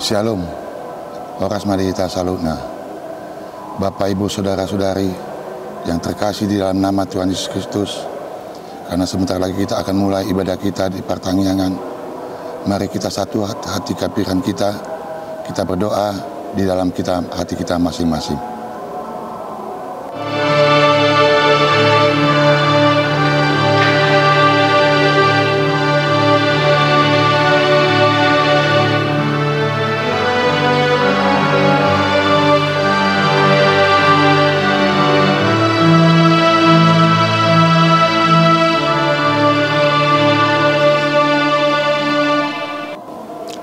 Shalom, Horas Madita Salutna. Bapak, Ibu, Saudara-saudari yang terkasih di dalam nama Tuhan Yesus Kristus, karena sebentar lagi kita akan mulai ibadah kita di pertanggungan. Mari kita satu hati pikiran kita berdoa di dalam hati kita masing-masing.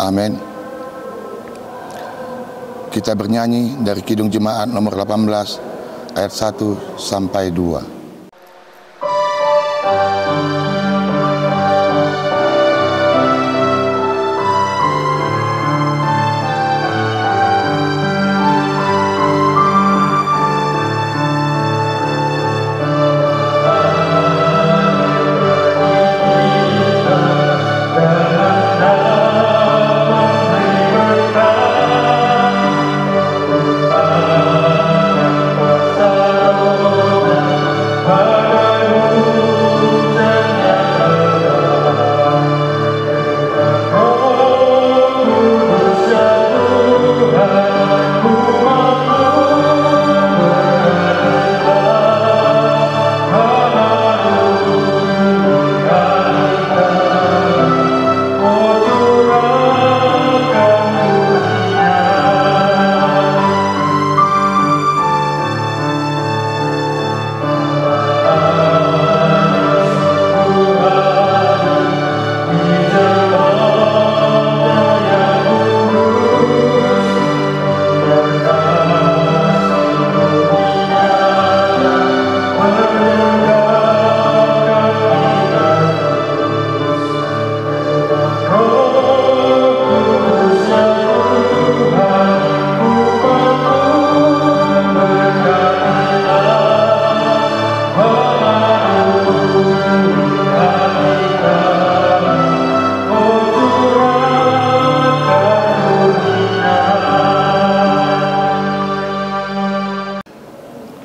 Amin. Kita bernyanyi dari Kidung Jemaat nomor 18 ayat 1 sampai 2.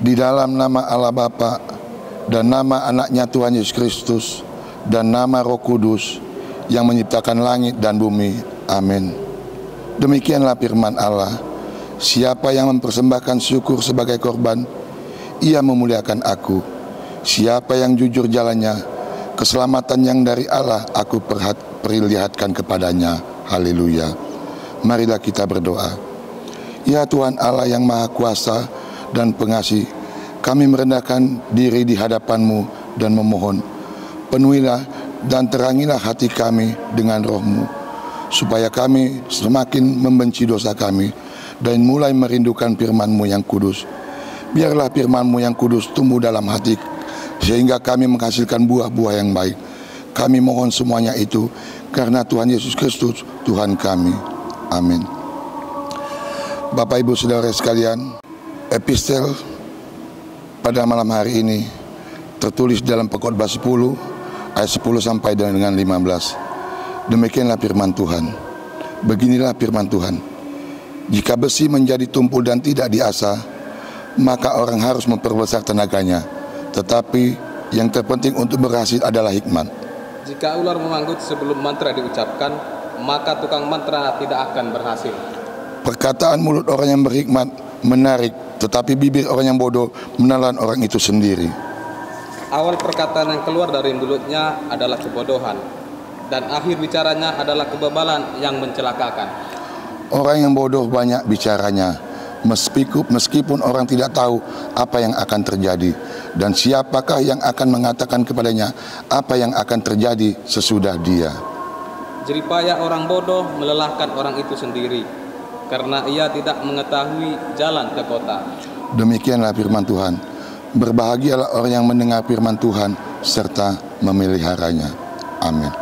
Di dalam nama Allah Bapa dan nama anaknya Tuhan Yesus Kristus dan nama Roh Kudus yang menciptakan langit dan bumi. Amin. Demikianlah firman Allah. Siapa yang mempersembahkan syukur sebagai korban, ia memuliakan aku. Siapa yang jujur jalannya, keselamatan yang dari Allah aku perlihatkan kepadanya. Haleluya. Marilah kita berdoa. Ya Tuhan Allah yang Maha Kuasa dan Pengasih, kami merendahkan diri di hadapan-Mu dan memohon, penuhilah dan terangilah hati kami dengan Roh-Mu, supaya kami semakin membenci dosa kami dan mulai merindukan firman-Mu yang kudus. Biarlah firman-Mu yang kudus tumbuh dalam hati, sehingga kami menghasilkan buah-buah yang baik. Kami mohon semuanya itu karena Tuhan Yesus Kristus, Tuhan kami. Amin. Bapak, Ibu, Saudara sekalian, epistel pada malam hari ini tertulis dalam Pengkhotbah 10 ayat 10 sampai dengan 15. Demikianlah firman Tuhan. Beginilah firman Tuhan. Jika besi menjadi tumpul dan tidak diasah, maka orang harus memperbesar tenaganya. Tetapi yang terpenting untuk berhasil adalah hikmat. Jika ular memanggut sebelum mantra diucapkan, maka tukang mantra tidak akan berhasil. Perkataan mulut orang yang berhikmat menarik, tetapi bibir orang yang bodoh menelan orang itu sendiri. Awal perkataan yang keluar dari mulutnya adalah kebodohan, dan akhir bicaranya adalah kebebalan yang mencelakakan. Orang yang bodoh banyak bicaranya, meskipun orang tidak tahu apa yang akan terjadi, dan siapakah yang akan mengatakan kepadanya apa yang akan terjadi sesudah dia. Jeripaya orang bodoh melelahkan orang itu sendiri, karena ia tidak mengetahui jalan ke kota. Demikianlah firman Tuhan. Berbahagialah orang yang mendengar firman Tuhan serta memeliharanya. Amin.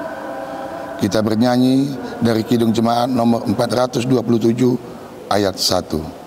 Kita bernyanyi dari Kidung Jemaat nomor 427 ayat 1.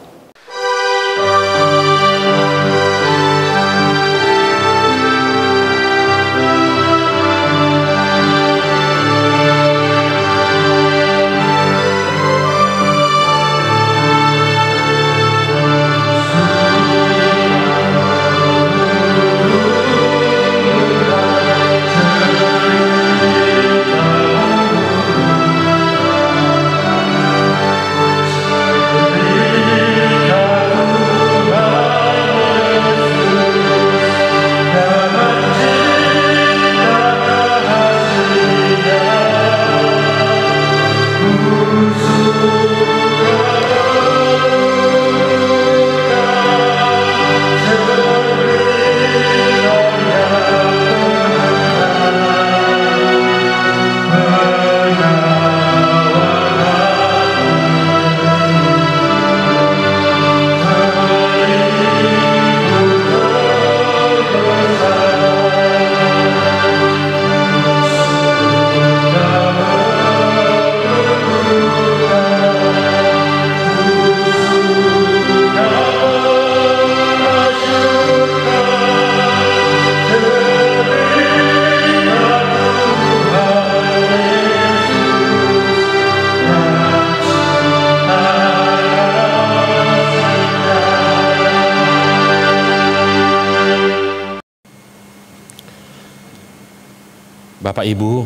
Bapak Ibu,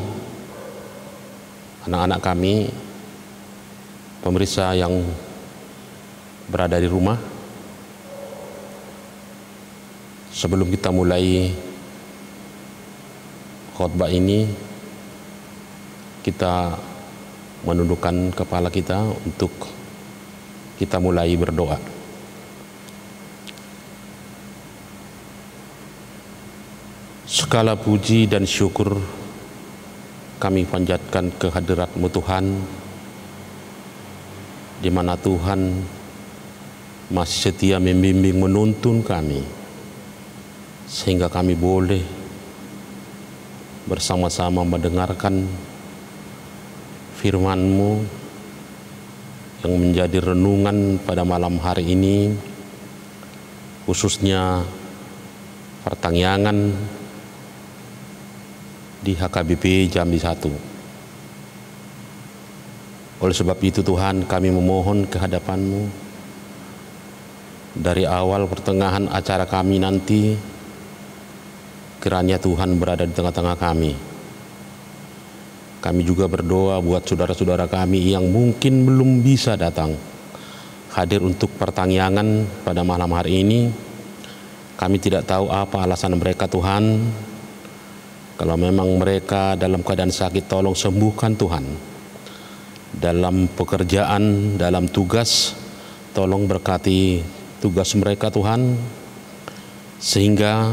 anak-anak kami, pemirsa yang berada di rumah, sebelum kita mulai khotbah ini, kita menundukkan kepala kita untuk kita mulai berdoa. Segala puji dan syukur kami panjatkan kehadirat-Mu Tuhan, di mana Tuhan masih setia membimbing menuntun kami, sehingga kami boleh bersama-sama mendengarkan firman-Mu yang menjadi renungan pada malam hari ini, khususnya pertangyangan di HKBP Jambi 1. Oleh sebab itu Tuhan, kami memohon kehadapan-Mu dari awal pertengahan acara kami nanti, kiranya Tuhan berada di tengah-tengah kami. Kami juga berdoa buat saudara-saudara kami yang mungkin belum bisa datang hadir untuk pertangyangan pada malam hari ini. Kami tidak tahu apa alasan mereka Tuhan. Kalau memang mereka dalam keadaan sakit, tolong sembuhkan Tuhan. Dalam pekerjaan, dalam tugas, tolong berkati tugas mereka Tuhan, sehingga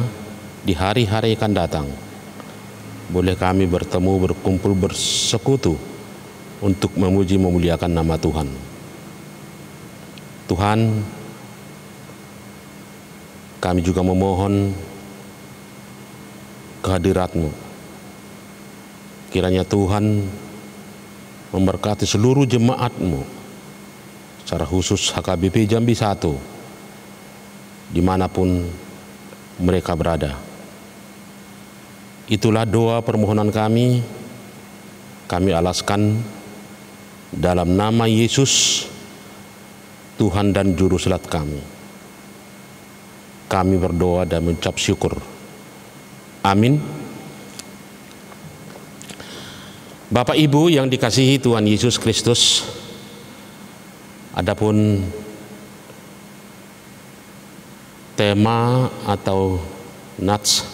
di hari-hari akan datang boleh kami bertemu, berkumpul, bersekutu untuk memuji memuliakan nama Tuhan. Tuhan, kami juga memohon kehadirat-Mu. Kiranya Tuhan memberkati seluruh jemaat-Mu, secara khusus HKBP Jambi 1, dimanapun mereka berada. Itulah doa permohonan kami alaskan dalam nama Yesus, Tuhan dan Juru Selamat kami. Kami berdoa dan mengucap syukur. Amin. Bapak Ibu yang dikasihi Tuhan Yesus Kristus, adapun tema atau nats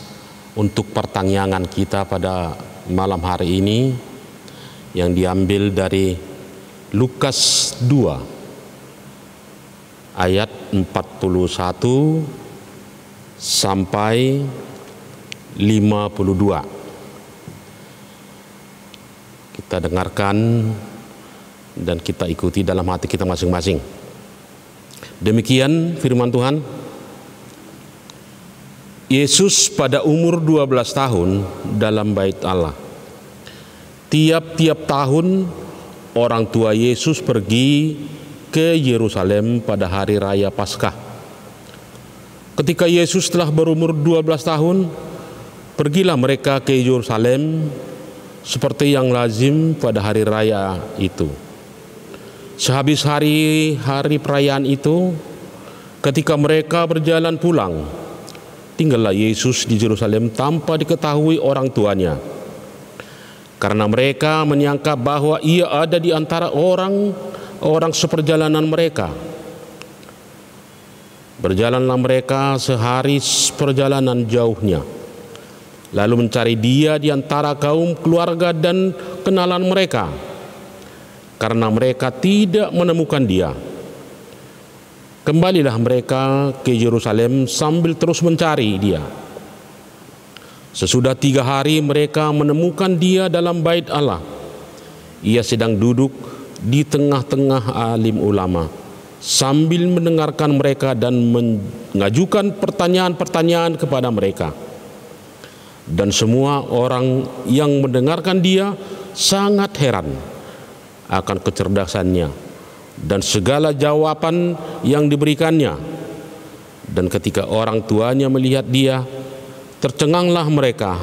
untuk pertangyangan kita pada malam hari ini yang diambil dari Lukas 2 ayat 41 sampai 52. Kita dengarkan dan kita ikuti dalam hati kita masing-masing. Demikian firman Tuhan. Yesus pada umur 12 tahun dalam bait Allah. Tiap-tiap tahun orang tua Yesus pergi ke Yerusalem pada hari raya Paskah. Ketika Yesus telah berumur 12 tahun, pergilah mereka ke Yerusalem seperti yang lazim pada hari raya itu. Sehabis hari perayaan itu, ketika mereka berjalan pulang, tinggallah Yesus di Yerusalem tanpa diketahui orang tuanya, karena mereka menyangka bahwa Ia ada di antara orang seperjalanan mereka. Berjalanlah mereka sehari perjalanan jauhnya, lalu mencari Dia di antara kaum keluarga dan kenalan mereka, karena mereka tidak menemukan Dia. Kembalilah mereka ke Yerusalem sambil terus mencari Dia. Sesudah 3 hari mereka menemukan Dia dalam bait Allah. Ia sedang duduk di tengah-tengah alim ulama sambil mendengarkan mereka dan mengajukan pertanyaan-pertanyaan kepada mereka. Dan semua orang yang mendengarkan Dia sangat heran akan kecerdasannya dan segala jawaban yang diberikannya. Dan ketika orang tuanya melihat Dia, tercenganglah mereka.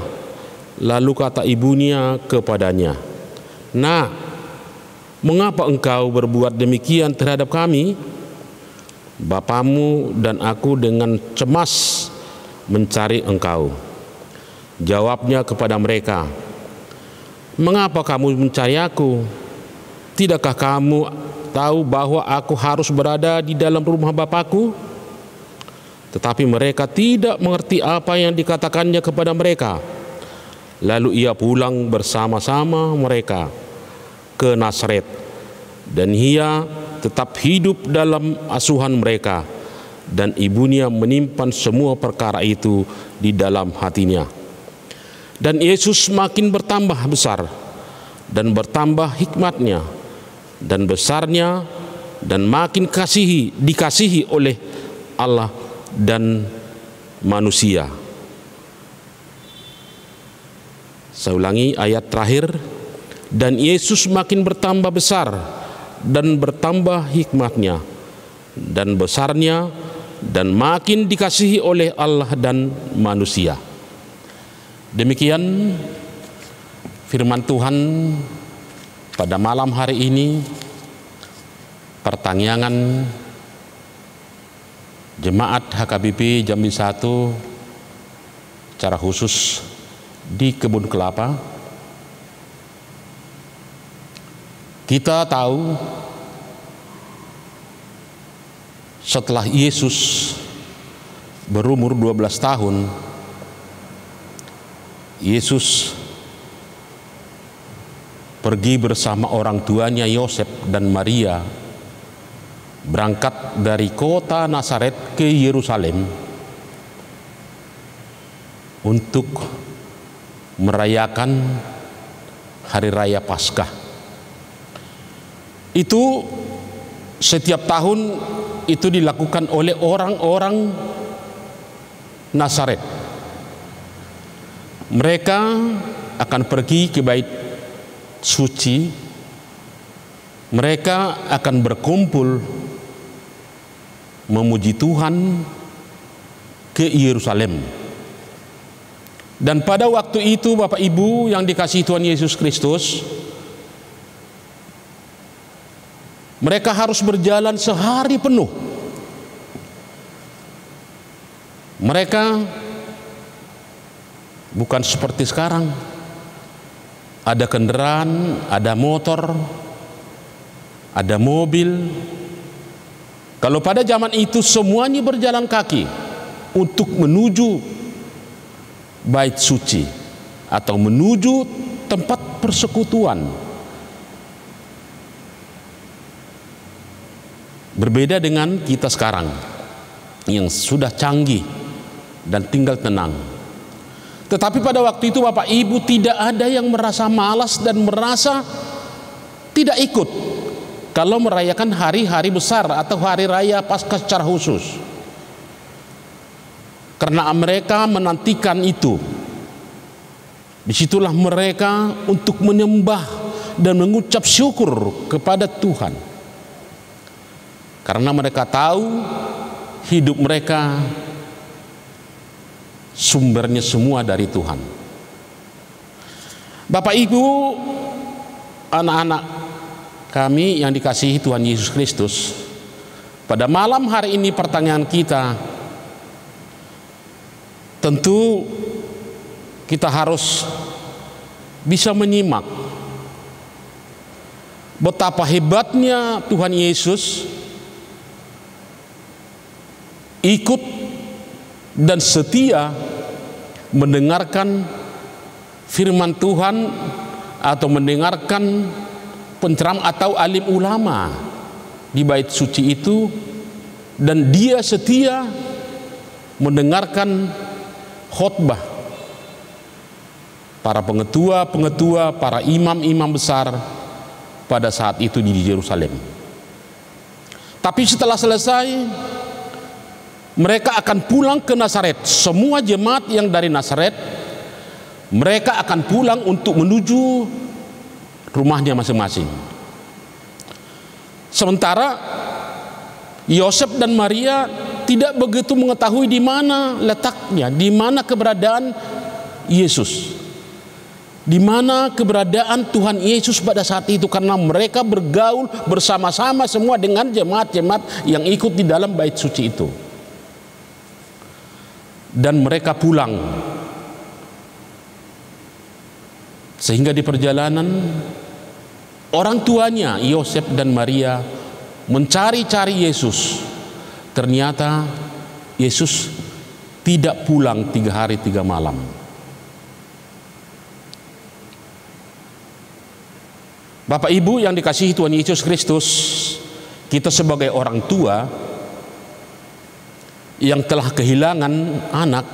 Lalu kata ibunya kepadanya, "Nak, mengapa engkau berbuat demikian terhadap kami? Bapamu dan aku dengan cemas mencari engkau." Jawabnya kepada mereka, Mengapa kamu mencari aku? Tidakkah kamu tahu bahwa aku harus berada di dalam rumah Bapakku?" Tetapi mereka tidak mengerti apa yang dikatakannya kepada mereka. Lalu ia pulang bersama-sama mereka ke Nazaret, dan ia tetap hidup dalam asuhan mereka, dan ibunya menyimpan semua perkara itu di dalam hatinya. Dan Yesus makin bertambah besar dan bertambah hikmatnya dan besarnya, dan makin dikasihi oleh Allah dan manusia. Saya ulangi ayat terakhir. Dan Yesus makin bertambah besar dan bertambah hikmatnya dan besarnya, dan makin dikasihi oleh Allah dan manusia. Demikian firman Tuhan pada malam hari ini. Pertanyaan Jemaat HKBP Jambi 1 secara khusus di Kebun Kelapa. Kita tahu setelah Yesus berumur 12 tahun, Yesus pergi bersama orang tuanya Yosef dan Maria, berangkat dari kota Nazaret ke Yerusalem untuk merayakan hari raya Paskah. Itu setiap tahun itu dilakukan oleh orang-orang Nazaret. Mereka akan pergi ke bait suci, mereka akan berkumpul memuji Tuhan ke Yerusalem. Dan pada waktu itu Bapak Ibu yang dikasihi Tuhan Yesus Kristus, mereka harus berjalan sehari penuh. Mereka bukan seperti sekarang, ada kendaraan, ada motor, ada mobil. Kalau pada zaman itu semuanya berjalan kaki untuk menuju bait suci atau menuju tempat persekutuan. Berbeda dengan kita sekarang yang sudah canggih dan tinggal tenang. Tetapi pada waktu itu Bapak Ibu tidak ada yang merasa malas dan merasa tidak ikut kalau merayakan hari-hari besar atau hari raya Paskah secara khusus. Karena mereka menantikan itu. Disitulah mereka untuk menyembah dan mengucap syukur kepada Tuhan. Karena mereka tahu hidup mereka sumbernya semua dari Tuhan. Bapak Ibu, anak-anak kami yang dikasihi Tuhan Yesus Kristus, pada malam hari ini pertanyaan kita, tentu kita harus bisa menyimak betapa hebatnya Tuhan Yesus ikut dan setia mendengarkan firman Tuhan atau mendengarkan penceramah atau alim ulama di bait suci itu, dan dia setia mendengarkan khotbah para pengetua-pengetua, para imam-imam besar pada saat itu di Yerusalem. Tapi setelah selesai, mereka akan pulang ke Nazaret. Semua jemaat yang dari Nazaret, mereka akan pulang untuk menuju rumahnya masing-masing. Sementara Yosef dan Maria tidak begitu mengetahui di mana letaknya, di mana keberadaan Yesus, di mana keberadaan Tuhan Yesus pada saat itu, karena mereka bergaul bersama-sama semua dengan jemaat-jemaat yang ikut di dalam bait suci itu. Dan mereka pulang Sehingga di perjalanan orang tuanya Yosef dan Maria mencari-cari Yesus. Ternyata Yesus tidak pulang 3 hari 3 malam. Bapak Ibu yang dikasihi Tuhan Yesus Kristus, kita sebagai orang tua yang telah kehilangan anak,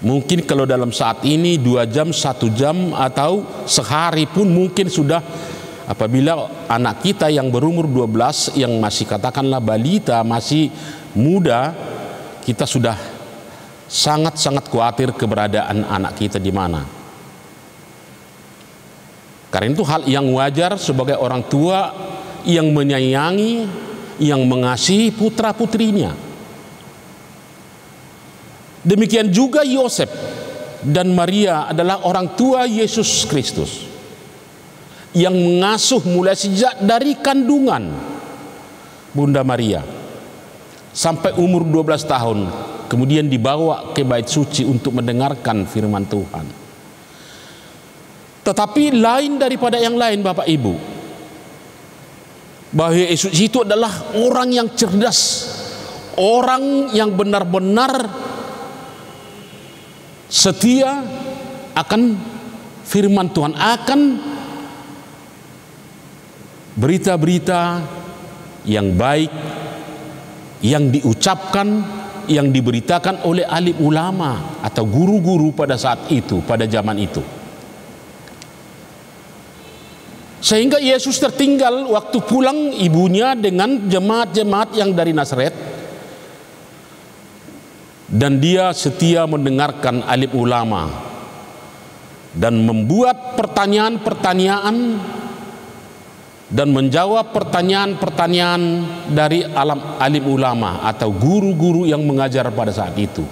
mungkin kalau dalam saat ini 2 jam, 1 jam atau sehari pun mungkin sudah, apabila anak kita yang berumur 12, yang masih katakanlah balita, masih muda, kita sudah sangat-sangat khawatir keberadaan anak kita di mana. Karena itu hal yang wajar sebagai orang tua yang menyayangi, yang mengasihi putra-putrinya. Demikian juga Yosef dan Maria adalah orang tua Yesus Kristus yang mengasuh mulai sejak dari kandungan Bunda Maria sampai umur 12 tahun, kemudian dibawa ke bait suci untuk mendengarkan firman Tuhan. Tetapi lain daripada yang lain Bapak Ibu, bahwa Yesus itu adalah orang yang cerdas, orang yang benar-benar setia akan firman Tuhan, akan berita-berita yang baik yang diucapkan, yang diberitakan oleh alim ulama atau guru-guru pada saat itu, pada zaman itu. Sehingga Yesus tertinggal waktu pulang ibunya dengan jemaat-jemaat yang dari Nazaret, dan dia setia mendengarkan alim ulama dan membuat pertanyaan-pertanyaan dan menjawab pertanyaan-pertanyaan dari alim ulama atau guru-guru yang mengajar pada saat itu.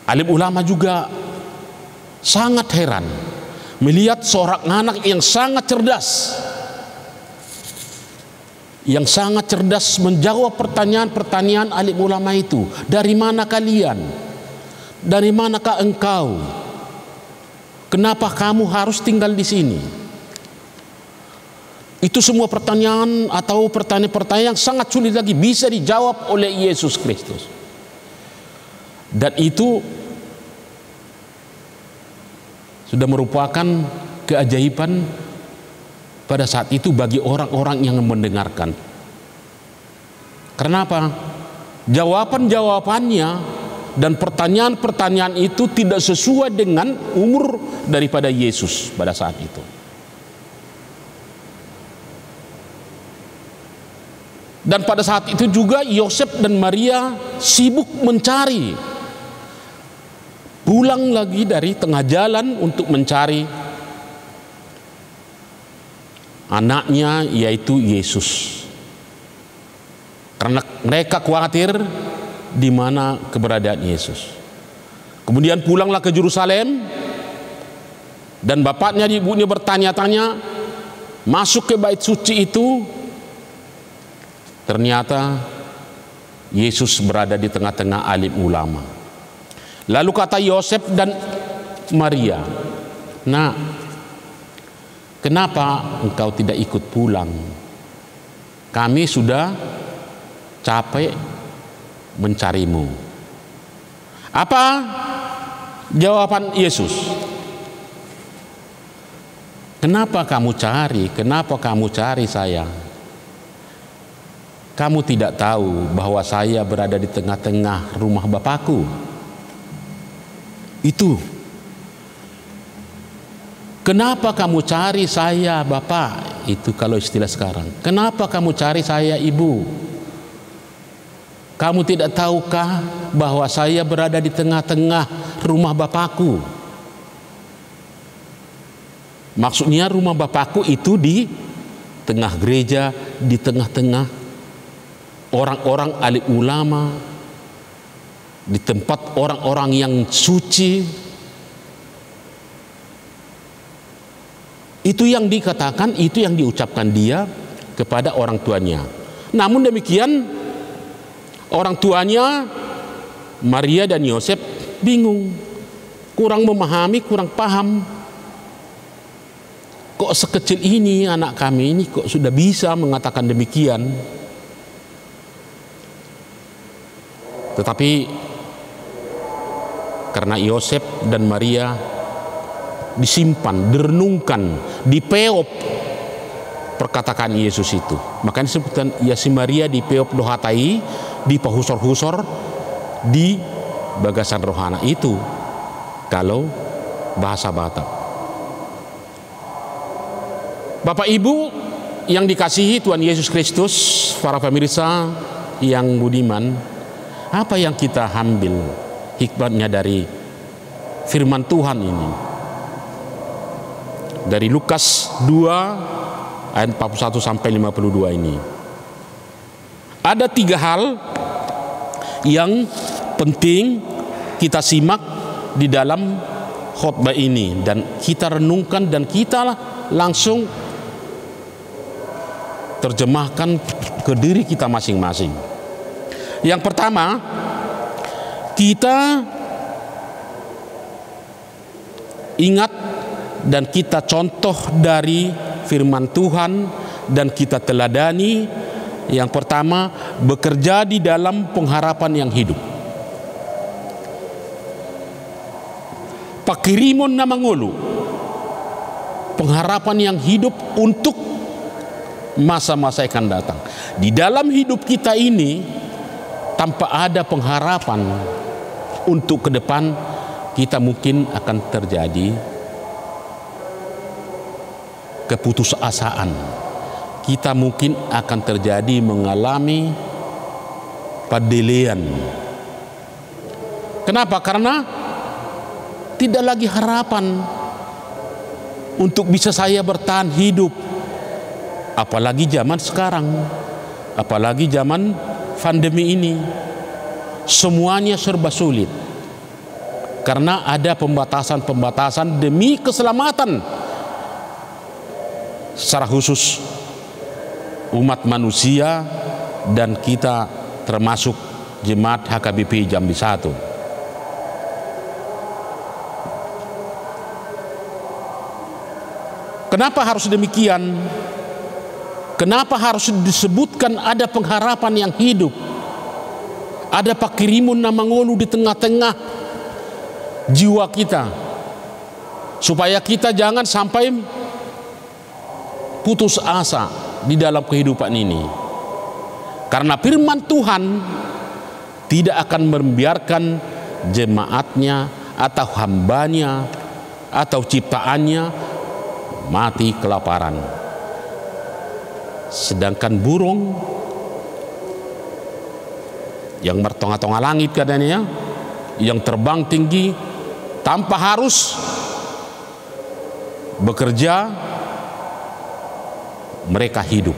Alim ulama juga sangat heran melihat seorang anak yang sangat cerdas, menjawab pertanyaan-pertanyaan alim ulama itu. Dari mana kalian? Dari manakah engkau? Kenapa kamu harus tinggal di sini? Itu semua pertanyaan atau pertanyaan-pertanyaan yang sangat sulit lagi bisa dijawab oleh Yesus Kristus. Dan itu sudah merupakan keajaiban pada saat itu bagi orang-orang yang mendengarkan. Kenapa? Jawaban-jawabannya dan pertanyaan-pertanyaan itu tidak sesuai dengan umur daripada Yesus pada saat itu. Dan pada saat itu juga Yosef dan Maria sibuk mencari, pulang lagi dari tengah jalan untuk mencari anaknya, yaitu Yesus. Karena mereka khawatir di mana keberadaan Yesus. Kemudian pulanglah ke Yerusalem, dan bapaknya dan ibunya bertanya-tanya, masuk ke bait suci itu, ternyata Yesus berada di tengah-tengah alim ulama. Lalu kata Yosef dan Maria, "Nak, kenapa engkau tidak ikut pulang? Kami sudah capek mencarimu." Apa jawaban Yesus? "Kenapa kamu cari? Kenapa kamu cari saya? Kamu tidak tahu bahwa saya berada di tengah-tengah rumah Bapakku? Itu. Kenapa kamu cari saya, Bapak?" Itu kalau istilah sekarang. "Kenapa kamu cari saya, Ibu? Kamu tidak tahukah bahwa saya berada di tengah-tengah rumah Bapakku?" Maksudnya rumah Bapakku itu di tengah gereja, di tengah-tengah orang-orang alim ulama, di tempat orang-orang yang suci. Itu yang dikatakan, itu yang diucapkan dia kepada orang tuanya. Namun demikian, orang tuanya Maria dan Yosef bingung. kurang memahami, kurang paham. Kok sekecil ini anak kami ini kok sudah bisa mengatakan demikian? Tetapi karena Yosef dan Maria disimpan, direnungkan, dipeop perkataan Yesus itu. Makanya disebutkan ya si Maria dipeop dohatai, dipahusor-husor di bagasan rohana itu. Kalau bahasa Batak. Bapak Ibu yang dikasihi Tuhan Yesus Kristus, para pemirsa yang budiman, apa yang kita ambil hikmatnya dari firman Tuhan ini? Dari Lukas 2 ayat 41 sampai 52 ini. Ada 3 hal yang penting kita simak di dalam khotbah ini dan kita renungkan dan kita langsung terjemahkan ke diri kita masing-masing. Yang pertama, kita ingat dan kita contoh dari firman Tuhan dan kita teladani. Yang pertama, bekerja di dalam pengharapan yang hidup. Pakirimon na mangulu, pengharapan yang hidup untuk masa-masa akan datang. Di dalam hidup kita ini, tanpa ada pengharapan untuk ke depan, kita mungkin akan terjadi keputusasaan. Kita mungkin akan terjadi mengalami padelean. Kenapa? Karena tidak lagi harapan untuk bisa saya bertahan hidup. Apalagi zaman sekarang, apalagi zaman pandemi ini, semuanya serba sulit. Karena ada pembatasan-pembatasan demi keselamatan, secara khusus umat manusia dan kita termasuk jemaat HKBP Jambi 1. Kenapa harus demikian? Kenapa harus disebutkan ada pengharapan yang hidup? Ada pakirimun na mangulu di tengah-tengah jiwa kita, supaya kita jangan sampai putus asa di dalam kehidupan ini. Karena firman Tuhan tidak akan membiarkan jemaatnya atau hambanya atau ciptaannya mati kelaparan. Sedangkan burung yang bertonga-tonga langit katanya, yang terbang tinggi tanpa harus bekerja, mereka hidup.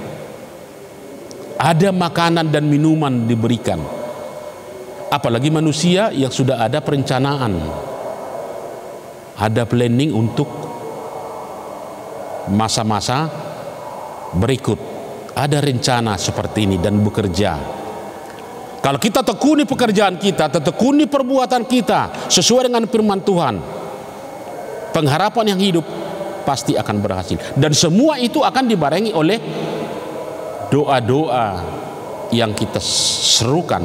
Ada makanan dan minuman diberikan. Apalagi manusia yang sudah ada perencanaan, ada planning untuk masa-masa berikut. Ada rencana seperti ini dan bekerja. Kalau kita tekuni pekerjaan kita, tekuni perbuatan kita sesuai dengan firman Tuhan, pengharapan yang hidup pasti akan berhasil. Dan semua itu akan dibarengi oleh doa-doa yang kita serukan,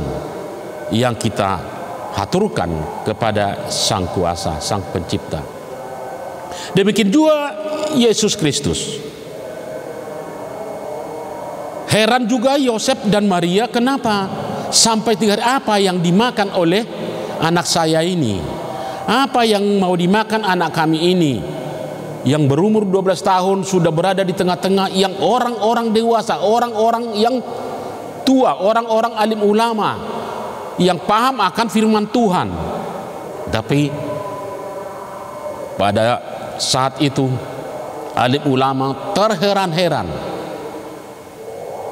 yang kita haturkan kepada Sang Kuasa, Sang Pencipta. Demikian juga Yesus Kristus. Heran juga Yosef dan Maria, kenapa sampai 3 hari apa yang dimakan oleh anak saya ini? Apa yang mau dimakan anak kami ini? Yang berumur 12 tahun sudah berada di tengah-tengah yang orang-orang dewasa, orang-orang yang tua, orang-orang alim ulama yang paham akan firman Tuhan. Tapi pada saat itu alim ulama terheran-heran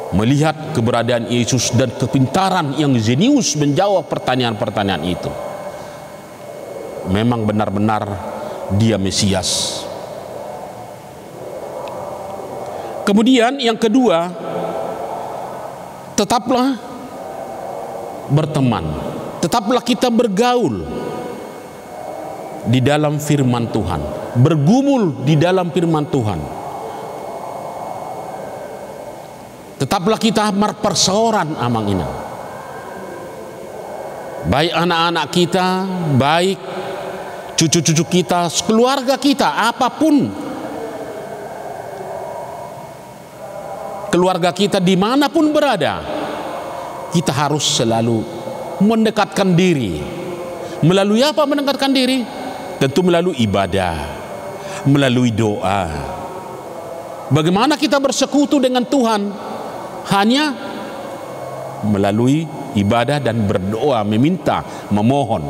melihat keberadaan Yesus dan kepintaran yang jenius menjawab pertanyaan-pertanyaan itu. Memang benar-benar dia Mesias. Kemudian yang kedua, tetaplah berteman, tetaplah kita bergaul di dalam firman Tuhan, bergumul di dalam firman Tuhan. Tetaplah kita berpersoaran amang inang. Baik anak-anak kita, baik cucu-cucu kita, keluarga kita, apapun keluarga kita dimanapun berada, kita harus selalu mendekatkan diri. Melalui apa mendekatkan diri? Tentu melalui ibadah, melalui doa. Bagaimana kita bersekutu dengan Tuhan? Hanya melalui ibadah dan berdoa, meminta, memohon.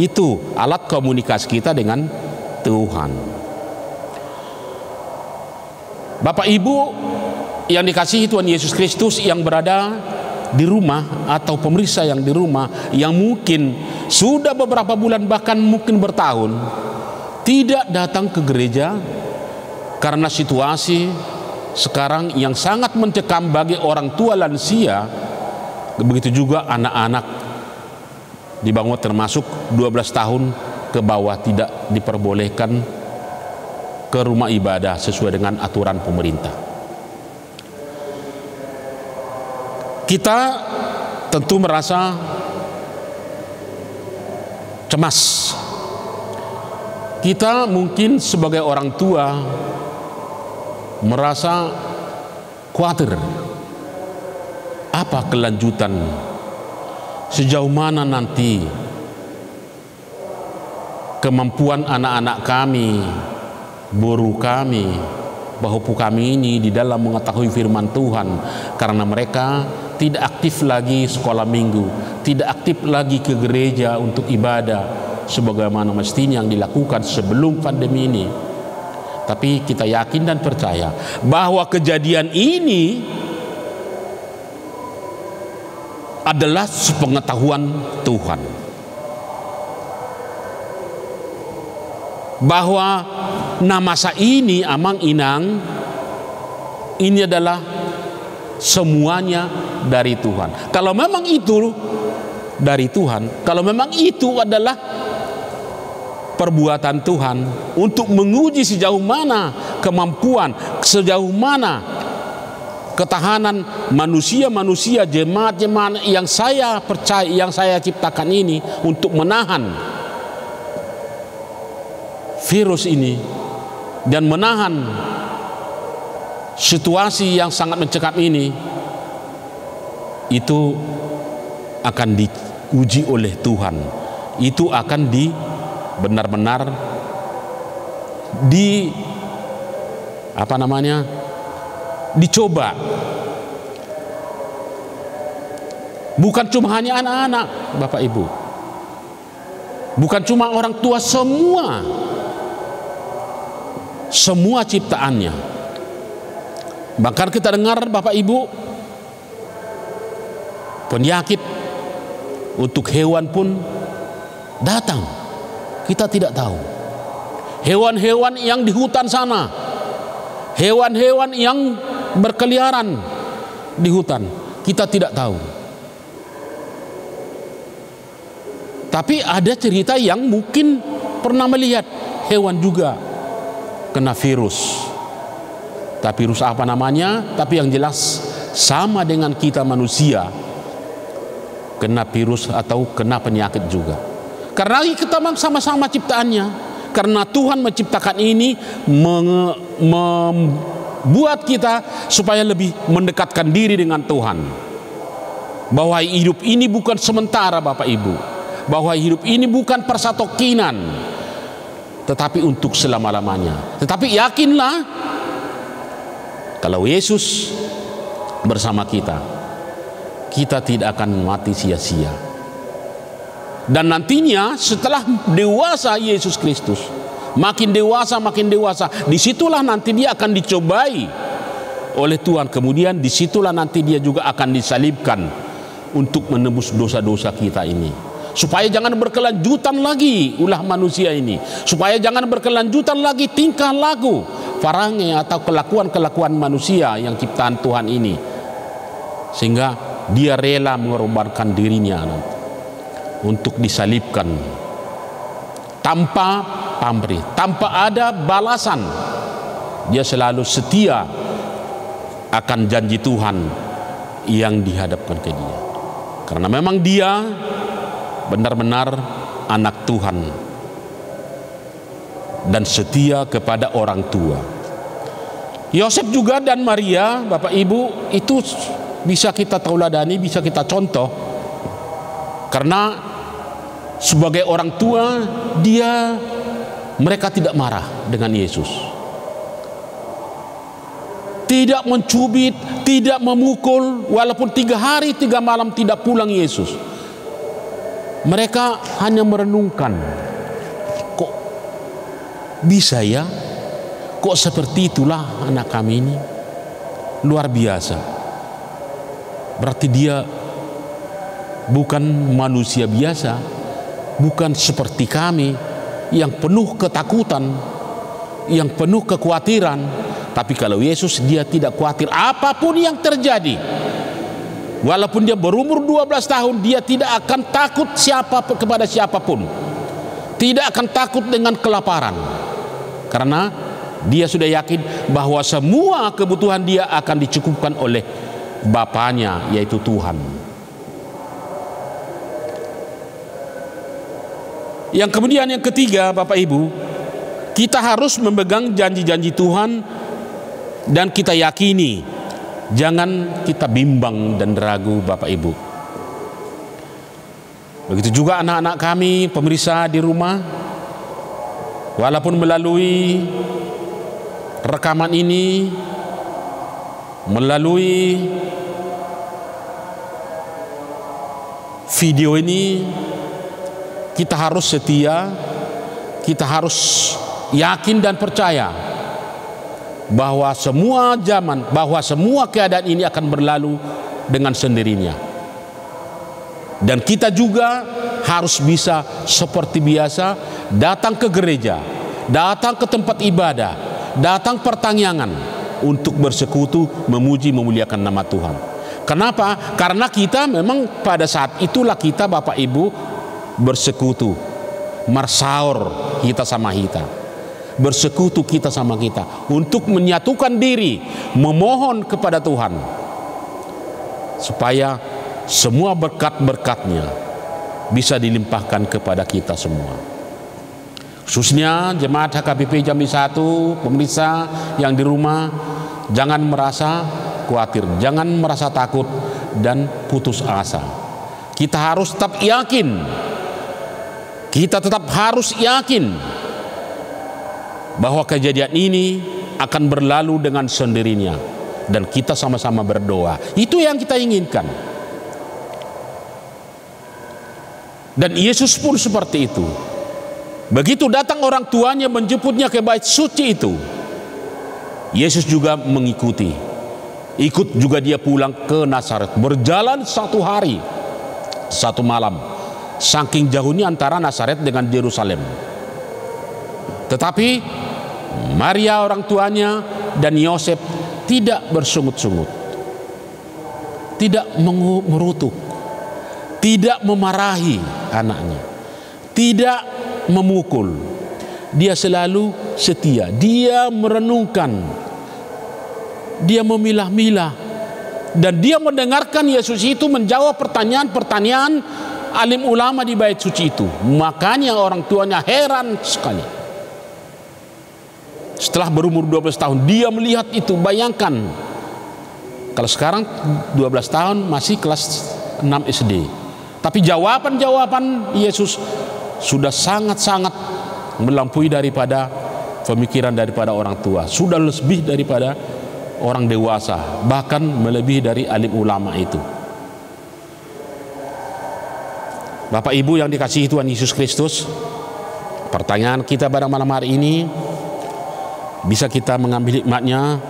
Itu alat komunikasi kita dengan Tuhan. Bapak Ibu yang dikasihi Tuhan Yesus Kristus, yang berada di rumah atau pemirsa yang di rumah, yang mungkin sudah beberapa bulan bahkan mungkin bertahun tidak datang ke gereja karena situasi sekarang yang sangat mencekam bagi orang tua lansia, begitu juga anak-anak di bawah termasuk 12 tahun ke bawah tidak diperbolehkan ke rumah ibadah sesuai dengan aturan pemerintah. Kita tentu merasa cemas. Kita mungkin sebagai orang tua merasa khawatir. Apa kelanjutan? Sejauh mana nanti kemampuan anak-anak kami, buruh kami, bahu kami ini di dalam mengetahui firman Tuhan, karena mereka tidak aktif lagi sekolah minggu, tidak aktif lagi ke gereja untuk ibadah sebagaimana mestinya yang dilakukan sebelum pandemi ini. Tapi kita yakin dan percaya bahwa kejadian ini adalah sepengetahuan Tuhan, bahwa masa ini amang inang ini adalah semuanya dari Tuhan. Kalau memang itu dari Tuhan, kalau memang itu adalah perbuatan Tuhan untuk menguji sejauh mana kemampuan, sejauh mana ketahanan manusia-manusia, jemaat-jemaat yang saya percaya, yang saya ciptakan ini untuk menahan virus ini dan menahan situasi yang sangat mencekam ini, itu akan diuji oleh Tuhan. Itu akan benar-benar dicoba. Bukan cuma hanya anak-anak, Bapak Ibu, bukan cuma orang tua, semua ciptaannya. Bahkan kita dengar Bapak Ibu, penyakit untuk hewan pun datang. Kita tidak tahu. Hewan-hewan yang di hutan sana, hewan-hewan yang berkeliaran di hutan, kita tidak tahu. Tapi ada cerita yang mungkin pernah melihat hewan juga kena virus. Tapi virus apa namanya? Tapi yang jelas sama dengan kita manusia, kena virus atau kena penyakit juga. Karena kita sama-sama ciptaannya. Karena Tuhan menciptakan ini membuat kita supaya lebih mendekatkan diri dengan Tuhan. Bahwa hidup ini bukan sementara, Bapak Ibu. Bahwa hidup ini bukan persatokinan, tetapi untuk selama-lamanya. Tetapi yakinlah, kalau Yesus bersama kita, kita tidak akan mati sia-sia. Dan nantinya setelah dewasa Yesus Kristus, makin dewasa, disitulah nanti dia akan dicobai oleh Tuhan. Kemudian disitulah nanti dia juga akan disalibkan untuk menebus dosa-dosa kita ini. Supaya jangan berkelanjutan lagi ulah manusia ini. Supaya jangan berkelanjutan lagi tingkah laku, farange atau kelakuan-kelakuan manusia yang ciptaan Tuhan ini. Sehingga dia rela mengorbankan dirinya untuk disalibkan tanpa pamrih, tanpa ada balasan. Dia selalu setia akan janji Tuhan yang dihadapkan ke dia. Karena memang dia benar-benar anak Tuhan dan setia kepada orang tua. Yosef juga dan Maria, Bapak Ibu, itu bisa kita tauladani, bisa kita contoh. Karena sebagai orang tua, mereka tidak marah dengan Yesus. Tidak mencubit, tidak memukul, walaupun 3 hari 3 malam tidak pulang Yesus. Mereka hanya merenungkan, kok bisa ya? Kok seperti itulah anak kami ini? Luar biasa. Berarti dia bukan manusia biasa, bukan seperti kami yang penuh ketakutan, yang penuh kekhawatiran. Tapi kalau Yesus, dia tidak khawatir apapun yang terjadi. Walaupun dia berumur 12 tahun, dia tidak akan takut kepada siapapun. Tidak akan takut dengan kelaparan. Karena dia sudah yakin bahwa semua kebutuhan dia akan dicukupkan oleh Bapanya, yaitu Tuhan. Yang kemudian yang ketiga, Bapak Ibu, kita harus memegang janji-janji Tuhan dan kita yakini, jangan kita bimbang dan ragu, Bapak Ibu. Begitu juga anak-anak kami, pemirsa di rumah, walaupun melalui rekaman ini, melalui video ini, kita harus setia, kita harus yakin dan percaya bahwa semua zaman, bahwa semua keadaan ini akan berlalu dengan sendirinya. Dan kita juga harus bisa seperti biasa datang ke gereja, datang ke tempat ibadah, datang pertanyaan untuk bersekutu, memuji, memuliakan nama Tuhan. Kenapa? Karena kita memang pada saat itulah kita, Bapak Ibu, bersekutu, marsaur kita sama kita, bersekutu kita sama kita, untuk menyatukan diri, memohon kepada Tuhan supaya semua berkat-berkatnya bisa dilimpahkan kepada kita semua. Khususnya jemaat HKBP Jambi 1, pemirsa yang di rumah, jangan merasa khawatir, jangan merasa takut dan putus asa. Kita harus tetap yakin, kita tetap harus yakin bahwa kejadian ini akan berlalu dengan sendirinya, dan kita sama-sama berdoa. Itu yang kita inginkan. Dan Yesus pun seperti itu. Begitu datang orang tuanya menjemputnya ke bait suci itu, Yesus juga mengikuti. Ikut juga dia pulang ke Nazaret. Berjalan 1 hari 1 malam, saking jauhnya antara Nazaret dengan Yerusalem. Tetapi Maria orang tuanya dan Yosef tidak bersungut-sungut, tidak mengurutuk, tidak memarahi anaknya, tidak memukul. Dia selalu setia, dia merenungkan, dia memilah-milah, dan dia mendengarkan Yesus itu menjawab pertanyaan-pertanyaan alim ulama di bait suci itu. Makanya orang tuanya heran sekali. Setelah berumur 12 tahun dia melihat itu. Bayangkan kalau sekarang 12 tahun masih kelas 6 SD. Tapi jawaban-jawaban Yesus sudah sangat-sangat melampaui daripada pemikiran daripada orang tua. Sudah lebih daripada orang dewasa, bahkan melebihi dari alim ulama itu. Bapak Ibu yang dikasihi Tuhan Yesus Kristus, pertanyaan kita pada malam hari ini, bisa kita mengambil hikmatnya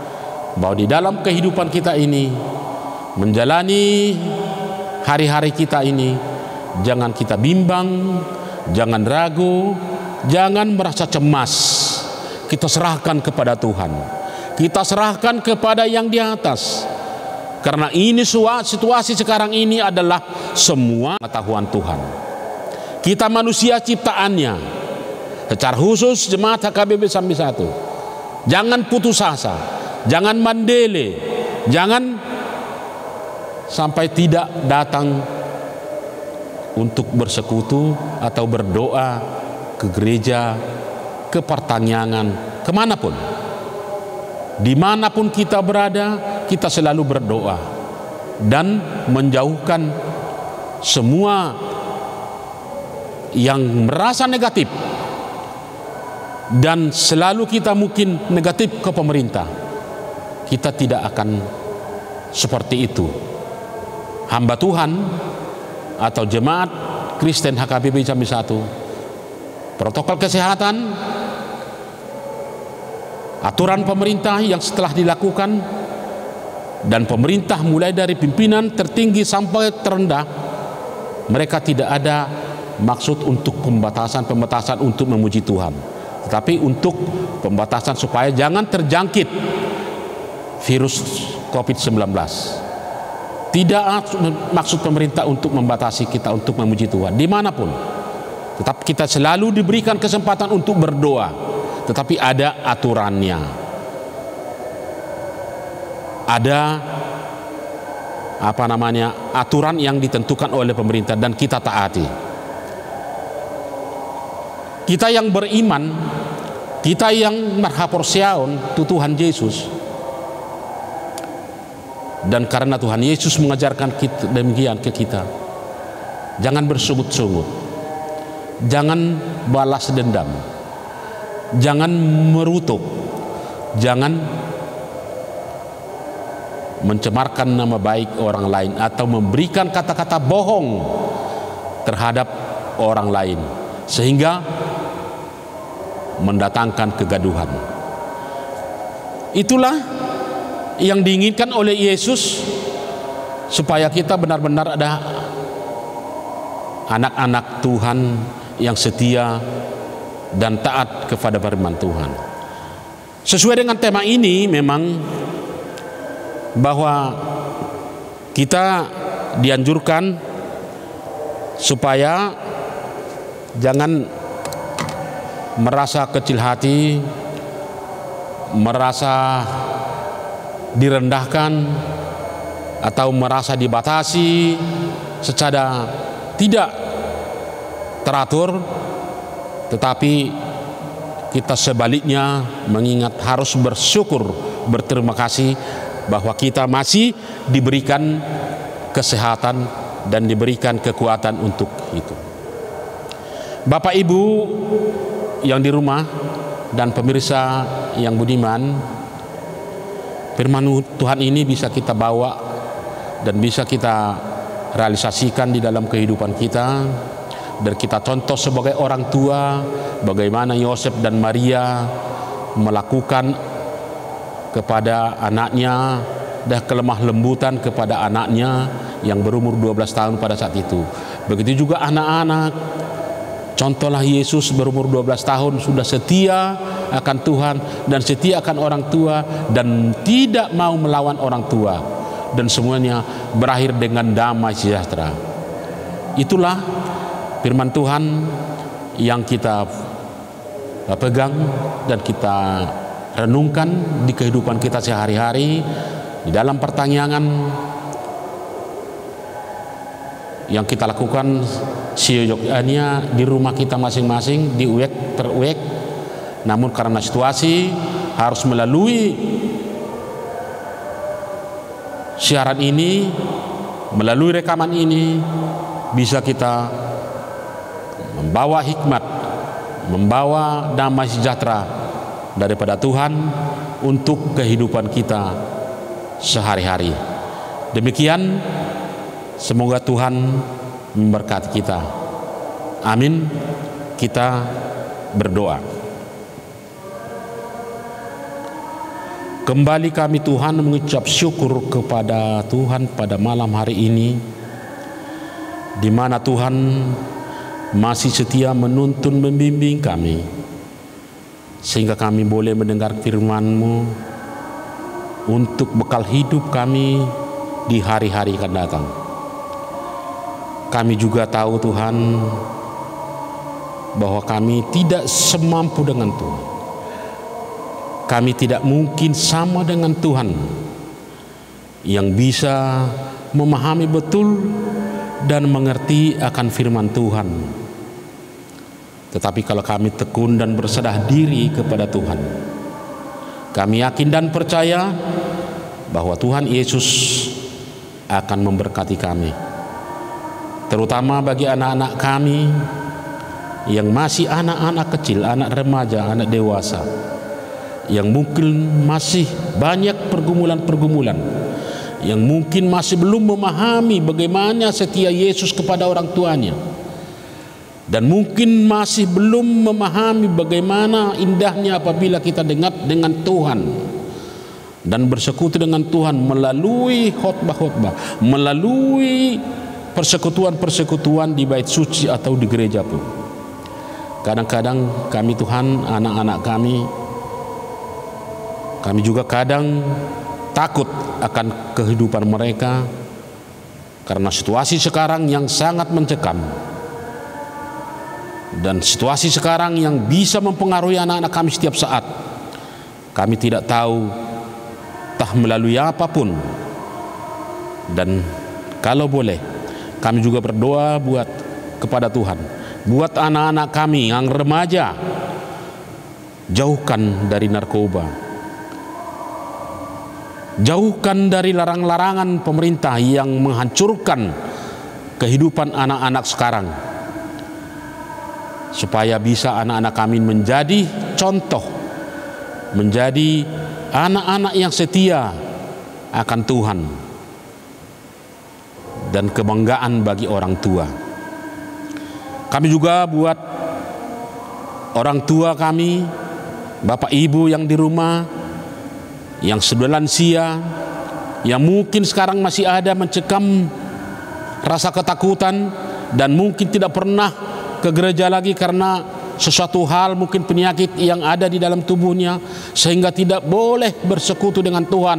bahwa di dalam kehidupan kita ini, menjalani hari-hari kita ini, jangan kita bimbang, jangan ragu, jangan merasa cemas. Kita serahkan kepada Tuhan, kita serahkan kepada yang di atas. Karena ini situasi sekarang ini adalah semua pengetahuan Tuhan. Kita manusia ciptaannya, secara khusus jemaat HKBP Sambi 1. Jangan putus asa, jangan mandele, jangan sampai tidak datang untuk bersekutu atau berdoa ke gereja, ke pertanyaan, kemanapun. Dimanapun kita berada, kita selalu berdoa dan menjauhkan semua yang merasa negatif, dan selalu kita mungkin negatif ke pemerintah. Kita tidak akan seperti itu. Hamba Tuhan atau jemaat Kristen HKBP Jambi 1, protokol kesehatan, aturan pemerintah yang setelah dilakukan, dan pemerintah mulai dari pimpinan tertinggi sampai terendah, mereka tidak ada maksud untuk pembatasan untuk memuji Tuhan, tetapi untuk pembatasan supaya jangan terjangkit virus COVID-19. Tidak maksud pemerintah untuk membatasi kita untuk memuji Tuhan dimanapun. Tetap kita selalu diberikan kesempatan untuk berdoa, tetapi ada aturannya. Ada aturan yang ditentukan oleh pemerintah dan kita taati. Kita yang beriman, kita yang marhaporsiaon tu Tuhan Yesus, dan karena Tuhan Yesus mengajarkan kita demikian ke kita, jangan bersungut-sungut, jangan balas dendam, jangan merutuk, jangan mencemarkan nama baik orang lain atau memberikan kata-kata bohong terhadap orang lain sehingga mendatangkan kegaduhan. Itulah yang diinginkan oleh Yesus, supaya kita benar-benar ada anak-anak Tuhan yang setia dan taat kepada firman Tuhan. Sesuai dengan tema ini, memang bahwa kita dianjurkan supaya jangan merasa kecil hati, merasa direndahkan, atau merasa dibatasi secara tidak teratur, tetapi kita sebaliknya mengingat harus bersyukur, berterima kasih bahwa kita masih diberikan kesehatan dan diberikan kekuatan untuk itu. Bapak Ibu yang di rumah dan pemirsa yang budiman, firman Tuhan ini bisa kita bawa dan bisa kita realisasikan di dalam kehidupan kita, dan kita contoh sebagai orang tua bagaimana Yosef dan Maria melakukan kepada anaknya dan kelemah lembutan kepada anaknya yang berumur 12 tahun pada saat itu. Begitu juga anak-anak, contohlah Yesus berumur 12 tahun sudah setia akan Tuhan dan setia akan orang tua dan tidak mau melawan orang tua, dan semuanya berakhir dengan damai sejahtera. Itulah firman Tuhan yang kita pegang dan kita renungkan di kehidupan kita sehari-hari, di dalam pertanyaan yang kita lakukan sejauhnya di rumah kita masing-masing, di uek per uek. Namun karena situasi harus melalui siaran ini, melalui rekaman ini, bisa kita membawa hikmat, membawa damai sejahtera daripada Tuhan untuk kehidupan kita sehari-hari. Demikian, semoga Tuhan memberkati kita. Amin. Kita berdoa. Kembali kami Tuhan mengucap syukur kepada Tuhan pada malam hari ini, di mana Tuhan masih setia menuntun membimbing kami, sehingga kami boleh mendengar firman-Mu untuk bekal hidup kami di hari-hari akan datang. Kami juga tahu Tuhan bahwa kami tidak semampu dengan Tuhan. Kami tidak mungkin sama dengan Tuhan yang bisa memahami betul dan mengerti akan firman Tuhan. Tetapi kalau kami tekun dan berserah diri kepada Tuhan, kami yakin dan percaya bahwa Tuhan Yesus akan memberkati kami, terutama bagi anak-anak kami yang masih anak-anak kecil, anak remaja, anak dewasa, yang mungkin masih banyak pergumulan-pergumulan, yang mungkin masih belum memahami bagaimana setia Yesus kepada orang tuanya, dan mungkin masih belum memahami bagaimana indahnya apabila kita dekat dengan Tuhan dan bersekutu dengan Tuhan melalui khotbah-khotbah, melalui persekutuan-persekutuan di bait suci atau di gereja pun. Kadang-kadang kami Tuhan, anak-anak kami juga kadang takut akan kehidupan mereka karena situasi sekarang yang sangat mencekam, dan situasi sekarang yang bisa mempengaruhi anak-anak kami setiap saat. Kami tidak tahu entah melalui apapun, dan kalau boleh kami juga berdoa kepada Tuhan, buat anak-anak kami yang remaja, jauhkan dari narkoba, jauhkan dari larang-larangan pemerintah yang menghancurkan kehidupan anak-anak sekarang, supaya bisa anak-anak kami menjadi contoh, menjadi anak-anak yang setia akan Tuhan dan kebanggaan bagi orang tua. Kami juga buat orang tua kami, bapak ibu yang di rumah, yang sudah lansia, yang mungkin sekarang masih ada mencekam rasa ketakutan dan mungkin tidak pernah ke gereja lagi karena sesuatu hal, mungkin penyakit yang ada di dalam tubuhnya, sehingga tidak boleh bersekutu dengan Tuhan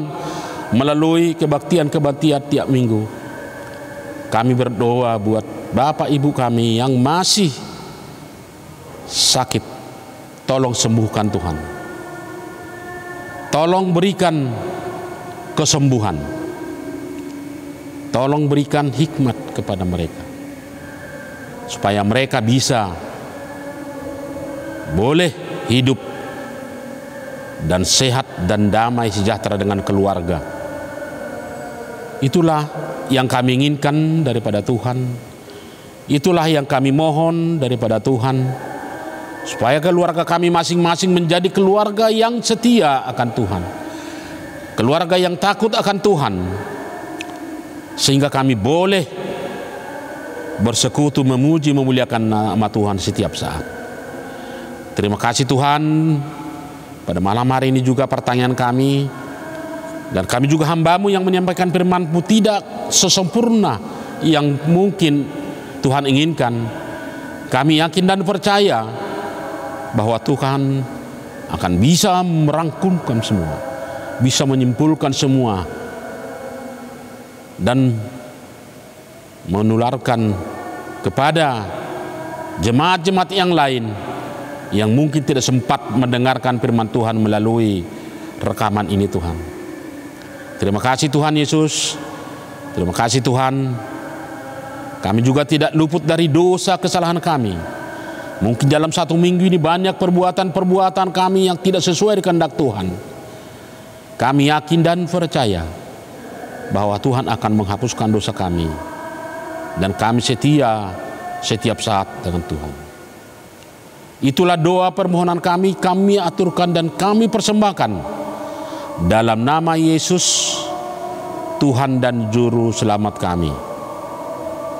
melalui kebaktian-kebaktian tiap minggu. Kami berdoa buat bapak ibu kami yang masih sakit, tolong sembuhkan Tuhan, tolong berikan kesembuhan, tolong berikan hikmat kepada mereka, supaya mereka bisa boleh hidup dan sehat dan damai sejahtera dengan keluarga. Itulah yang kami inginkan daripada Tuhan. Itulah yang kami mohon daripada Tuhan, supaya keluarga kami masing-masing menjadi keluarga yang setia akan Tuhan, keluarga yang takut akan Tuhan, sehingga kami boleh bersekutu, memuji, memuliakan nama Tuhan setiap saat. Terima kasih Tuhan. Pada malam hari ini juga pertanyaan kami, dan kami juga hamba-Mu yang menyampaikan firman-Mu tidak sesempurna yang mungkin Tuhan inginkan. Kami yakin dan percaya bahwa Tuhan akan bisa merangkumkan semua, bisa menyimpulkan semua, dan menularkan kepada jemaat-jemaat yang lain yang mungkin tidak sempat mendengarkan firman Tuhan melalui rekaman ini. Tuhan, terima kasih Tuhan Yesus. Terima kasih Tuhan. Kami juga tidak luput dari dosa kesalahan kami. Mungkin dalam satu minggu ini banyak perbuatan-perbuatan kami yang tidak sesuai dengan kehendak Tuhan. Kami yakin dan percaya bahwa Tuhan akan menghapuskan dosa kami, dan kami setia setiap saat dengan Tuhan. Itulah doa permohonan kami aturkan dan kami persembahkan dalam nama Yesus, Tuhan dan Juru Selamat kami.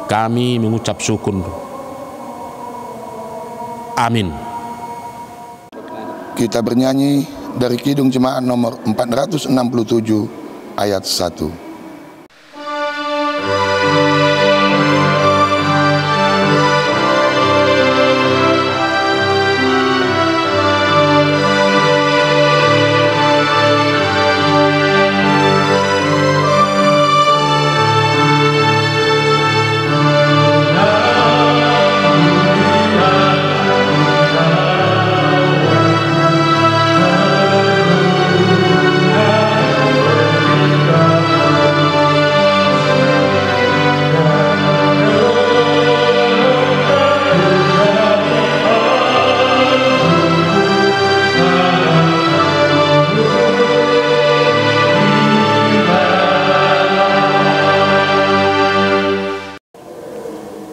Kami mengucap syukur. Amin. Kita bernyanyi dari Kidung Jemaat nomor 467 ayat 1.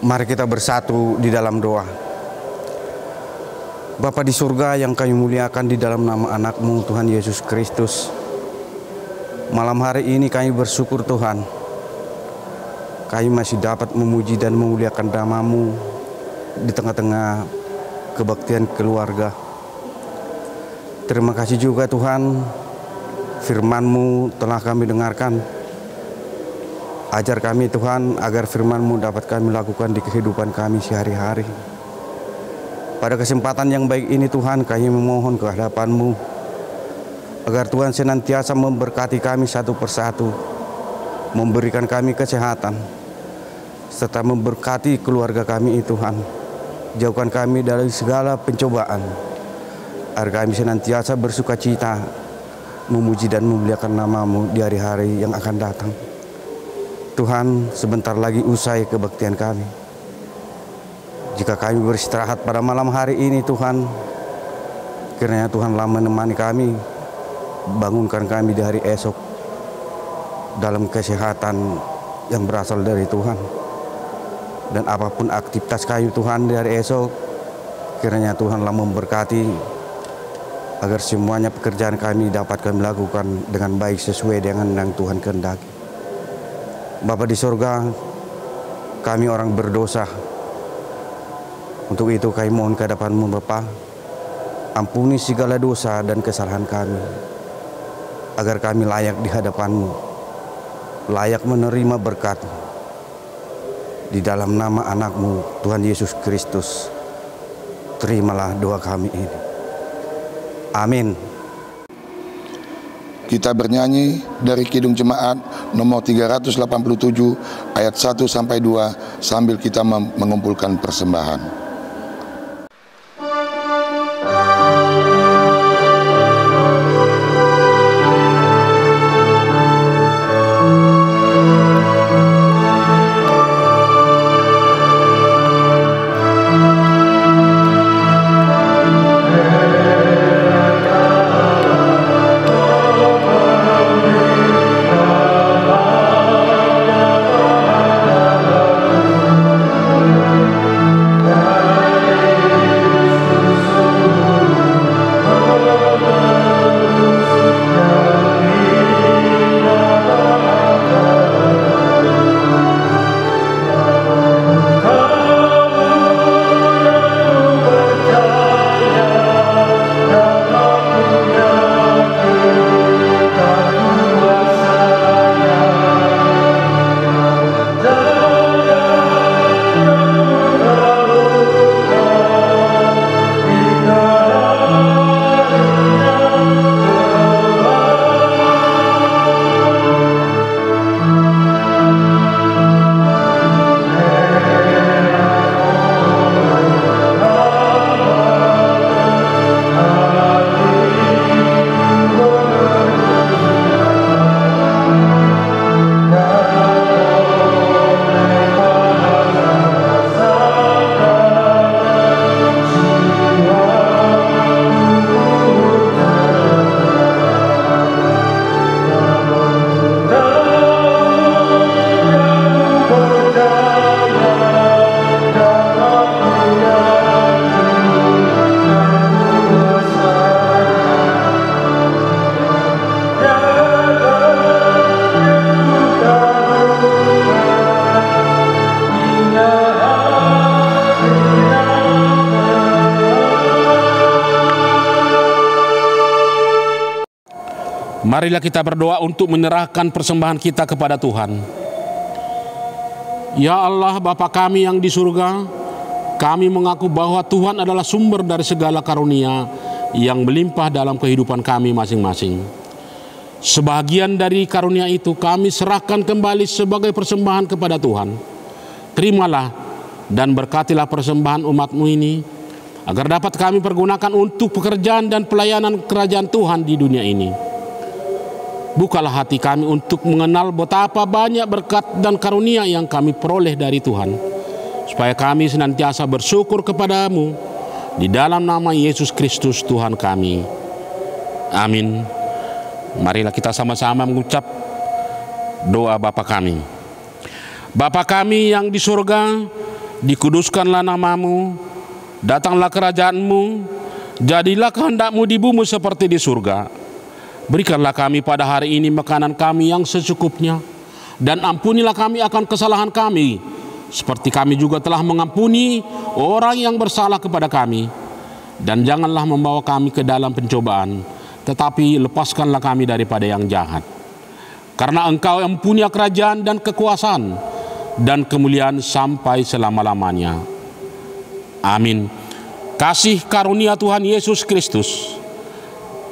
Mari kita bersatu di dalam doa. Bapa di surga yang kami muliakan di dalam nama anak-Mu Tuhan Yesus Kristus. Malam hari ini kami bersyukur Tuhan, kami masih dapat memuji dan memuliakan nama-Mu di tengah-tengah kebaktian keluarga. Terima kasih juga Tuhan, firman-Mu telah kami dengarkan. Ajar kami Tuhan agar firman-Mu dapat kami lakukan di kehidupan kami sehari-hari. Pada kesempatan yang baik ini Tuhan, kami memohon ke hadapan-Mu agar Tuhan senantiasa memberkati kami satu persatu, memberikan kami kesehatan, serta memberkati keluarga kami Tuhan. Jauhkan kami dari segala pencobaan, agar kami senantiasa bersuka cita, memuji dan memuliakan nama-Mu di hari-hari yang akan datang. Tuhan, sebentar lagi usai kebaktian kami. Jika kami beristirahat pada malam hari ini Tuhan, kiranya Tuhanlah menemani kami, bangunkan kami di hari esok dalam kesehatan yang berasal dari Tuhan. Dan apapun aktivitas kami Tuhan di hari esok, kiranya Tuhanlah memberkati agar semuanya pekerjaan kami dapat kami lakukan dengan baik sesuai dengan yang Tuhan kehendaki. Bapa di surga, kami orang berdosa. Untuk itu kami mohon ke hadapan-Mu Bapa, ampuni segala dosa dan kesalahan kami, agar kami layak di hadapan-Mu, layak menerima berkat. Di dalam nama anak-Mu Tuhan Yesus Kristus, terimalah doa kami ini. Amin. Kita bernyanyi dari Kidung Jemaat nomor 387 ayat 1 sampai 2 sambil kita mengumpulkan persembahan. Marilah kita berdoa untuk menyerahkan persembahan kita kepada Tuhan. Ya Allah, Bapa kami yang di surga, kami mengaku bahwa Tuhan adalah sumber dari segala karunia yang melimpah dalam kehidupan kami masing-masing. Sebagian dari karunia itu kami serahkan kembali sebagai persembahan kepada Tuhan. Terimalah dan berkatilah persembahan umat-Mu ini, agar dapat kami pergunakan untuk pekerjaan dan pelayanan kerajaan Tuhan di dunia ini. Bukalah hati kami untuk mengenal betapa banyak berkat dan karunia yang kami peroleh dari Tuhan, supaya kami senantiasa bersyukur kepada-Mu di dalam nama Yesus Kristus Tuhan kami. Amin. Marilah kita sama-sama mengucap doa Bapa kami. Bapa kami yang di surga, dikuduskanlah namamu, datanglah kerajaanmu, jadilah kehendakmu di bumi seperti di surga. Berikanlah kami pada hari ini makanan kami yang secukupnya, dan ampunilah kami akan kesalahan kami, seperti kami juga telah mengampuni orang yang bersalah kepada kami. Dan janganlah membawa kami ke dalam pencobaan, tetapi lepaskanlah kami daripada yang jahat. Karena Engkau yang punya kerajaan dan kekuasaan dan kemuliaan sampai selama-lamanya. Amin. Kasih karunia Tuhan Yesus Kristus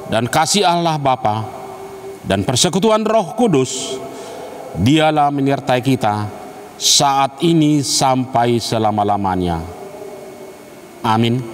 dan kasih Allah Bapa dan persekutuan Roh Kudus, dialah menyertai kita saat ini sampai selama-lamanya. Amin.